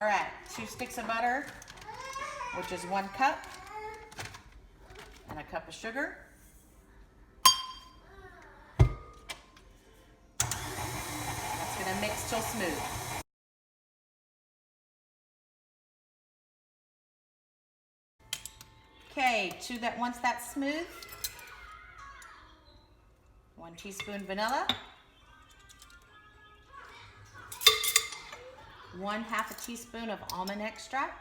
All right, 2 sticks of butter, which is 1 cup, and a cup of sugar. That's gonna mix till smooth. Okay, once that's smooth, 1 teaspoon vanilla, 1/2 teaspoon of almond extract,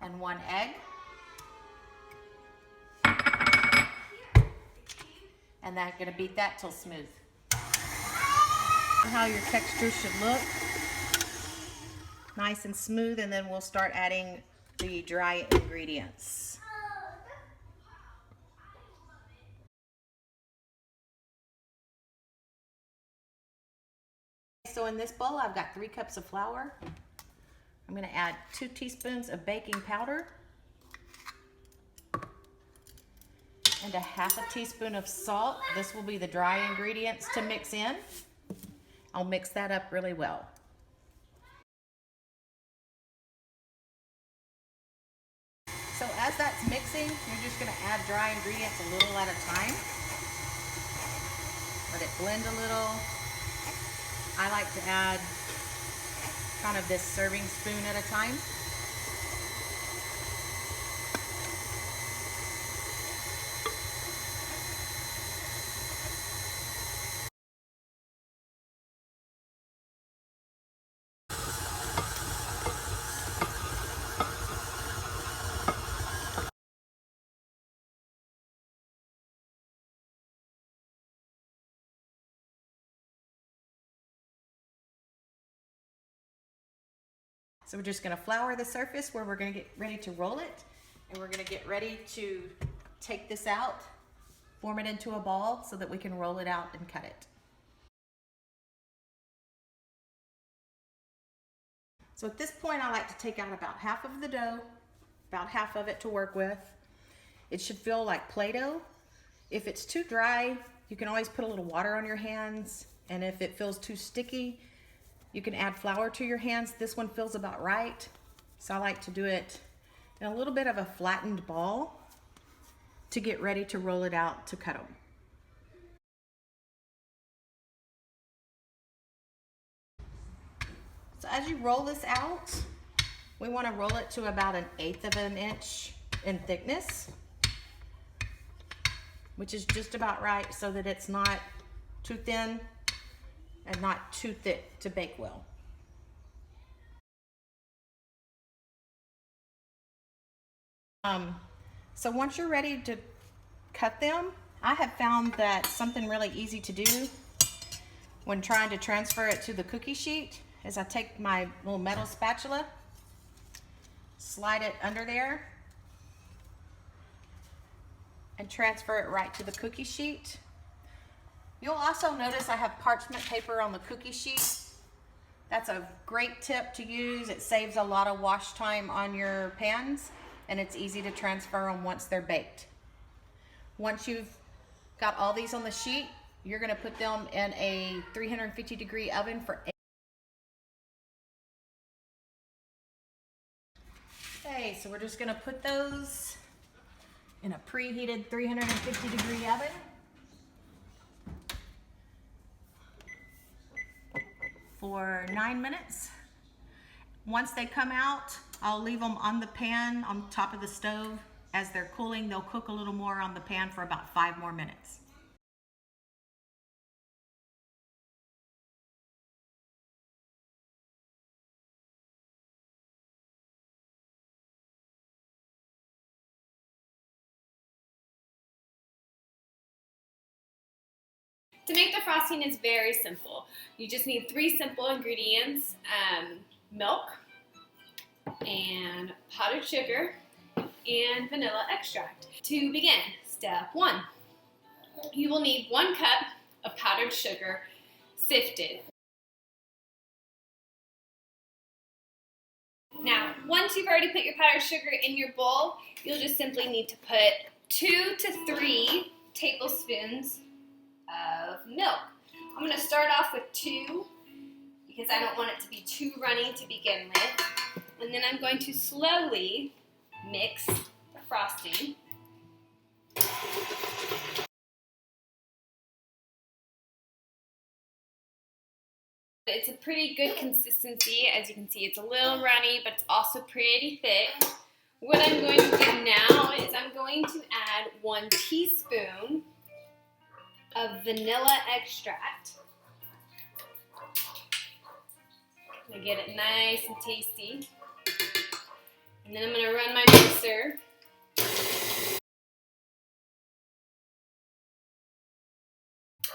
and 1 egg. And then gonna beat that till smooth. How your texture should look. Nice and smooth, and then we'll start adding the dry ingredients. So in this bowl, I've got 3 cups of flour. I'm gonna add 2 teaspoons of baking powder and 1/2 teaspoon of salt. This will be the dry ingredients to mix in. I'll mix that up really well. So as that's mixing, you're just gonna add dry ingredients a little at a time. Let it blend a little. I like to add kind of this serving spoon at a time. So we're just gonna flour the surface where we're gonna get ready to roll it, and we're gonna get ready to take this out, form it into a ball so that we can roll it out and cut it. So at this point, I like to take out about half of the dough, about half of it to work with. It should feel like Play-Doh. If it's too dry, you can always put a little water on your hands, and if it feels too sticky, you can add flour to your hands. This one feels about right. So I like to do it in a little bit of a flattened ball to get ready to roll it out to cut them. So as you roll this out, we want to roll it to about 1/8 of an inch in thickness, which is just about right so that it's not too thin and not too thick to bake well. So once you're ready to cut them, I have found that something really easy to do when trying to transfer it to the cookie sheet is I take my little metal spatula, slide it under there, and transfer it right to the cookie sheet. You'll also notice I have parchment paper on the cookie sheet. That's a great tip to use. It saves a lot of wash time on your pans, and it's easy to transfer them once they're baked. Once you've got all these on the sheet, you're gonna put them in a 350-degree oven for 8. Okay, so we're just gonna put those in a preheated 350-degree oven. For 9 minutes. Once they come out, I'll leave them on the pan on top of the stove. As they're cooling, they'll cook a little more on the pan for about 5 more minutes. To make the frosting is very simple. You just need 3 simple ingredients, milk and powdered sugar and vanilla extract. To begin, step 1, you will need 1 cup of powdered sugar sifted. Now, once you've already put your powdered sugar in your bowl, you'll just simply need to put 2 to 3 tablespoons of milk. I'm going to start off with 2 because I don't want it to be too runny to begin with. And then I'm going to slowly mix the frosting. It's a pretty good consistency. As you can see, it's a little runny, but it's also pretty thick. What I'm going to do now is I'm going to add 1 teaspoon of vanilla extract. I'm going to get it nice and tasty. And then I'm going to run my mixer.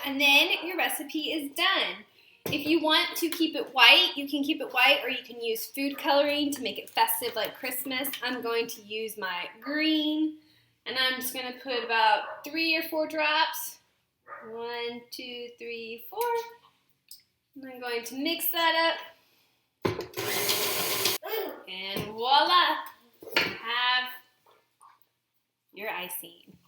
And then your recipe is done. If you want to keep it white, you can keep it white, or you can use food coloring to make it festive like Christmas. I'm going to use my green, and I'm just going to put about 3 or 4 drops. 1, 2, 3, 4. And I'm going to mix that up. And voila! You have your icing.